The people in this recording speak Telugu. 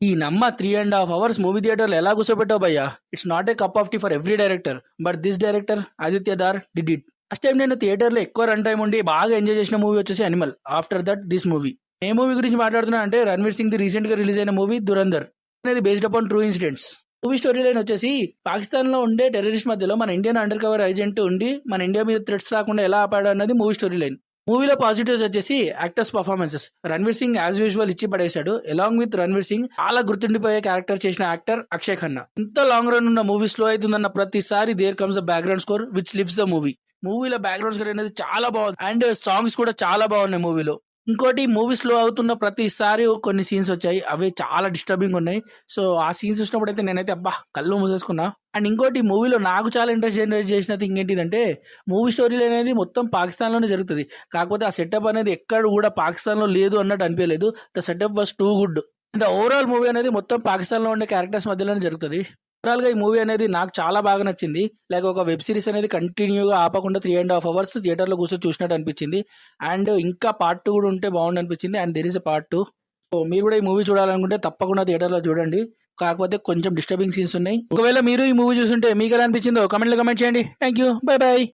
ఈ నమ్మ 3.5 hours మూవీ థియేటర్లో ఎలా కూర్చోబెట్టావు భయ్యా? It's not a cup of tea for every director, but this director Aditya Dhar did it. First time నేను థియేటర్లో ఎక్కువ రన్ టైం ఉండి బాగా ఎంజాయ్ చేసిన మూవీ వచ్చేసి animal. After that this movie. A movie గురించి మాట్లాడుతున్నా అంటే రణ్వీర్ సింగ్ ది రీసెంట్ గా రిలీజ్ అయిన మూవీ దురంధర్ అనేది based upon true incidents. Movie story line వచ్చేసి పాకిస్తాన్ లో ఉండే టెర్రరిస్ట్ మధ్యలో మన ఇండియన్ అండర్ కవర్ ఏజెంట్ ఉండి మన ఇండియా మీద థ్రెట్స్ రాకుండా ఎలా ఆపాడు అన్నది మూవీ స్టోరీ లైన్. మూవీలో పాజిటివ్స్ వచ్చేసి actors performances. Ranveer Singh as usual ఇచ్చి పడేశాడు. అలాంగ్ విత్ రణ్వీర్ సింగ్ చాలా గుర్తుండిపోయే క్యారెక్టర్ చేసిన యాక్టర్ అక్షయ్ ఖన్నా. ఇంత లాంగ్ రన్ ఉన్న మూవీ స్లో అవుతుందన్న ప్రతిసారి there comes the background score which lives the movie. మూవీలో బ్యాక్గ్రౌండ్ స్కోర్ అనేది చాలా బాగుంది అండ్ సాంగ్స్ కూడా చాలా బాగున్నాయి మూవీలో. ఇంకోటి మూవీ స్లో అవుతున్న ప్రతిసారి కొన్ని సీన్స్ వచ్చాయి, అవి చాలా డిస్టర్బింగ్ ఉన్నాయి. సో ఆ సీన్స్ చూసినప్పుడు అయితే నేనైతే అబ్బా కళ్ళు మూసేసుకున్నా. అండ్ ఇంకోటి మూవీలో నాకు చాలా ఇంట్రెస్ట్ జనరేట్ చేసిన థింగ్ ఏంటిదంటే మూవీ స్టోరీ అనేది మొత్తం పాకిస్తాన్లోనే జరుగుతుంది. కాకపోతే ఆ సెటప్ అనేది ఎక్కడ కూడా పాకిస్తాన్లో లేదు అన్నట్టు అనిపించలేదు. The setup was too good. The overall movie అనేది మొత్తం పాకిస్తాన్లో ఉండే క్యారెక్టర్స్ మధ్యలోనే జరుగుతుంది. ఓవరాల్ గా ఈ మూవీ అనేది నాకు చాలా బాగా నచ్చింది. లైక్ ఒక వెబ్ సిరీస్ అనేది కంటిన్యూగా ఆపకుండా 3.5 hours థియేటర్లో కూర్చొని చూసినట్టు అనిపించింది. అండ్ ఇంకా పార్ట్ 2 కూడా ఉంటే బాగుంది అనిపించింది. And there is a part 2. So మీరు కూడా ఈ మూవీ చూడాలనుకుంటే తప్పకుండా థియేటర్లో చూడండి. కాకపోతే కొంచెం డిస్టర్బింగ్ సీన్స్ ఉన్నాయి. ఒకవేళ మీరు ఈ మూవీ చూస్తుంటే మీకు ఎలా అనిపించిందో కమెంట్లో కమెంట్ చేయండి. Thank you, by by.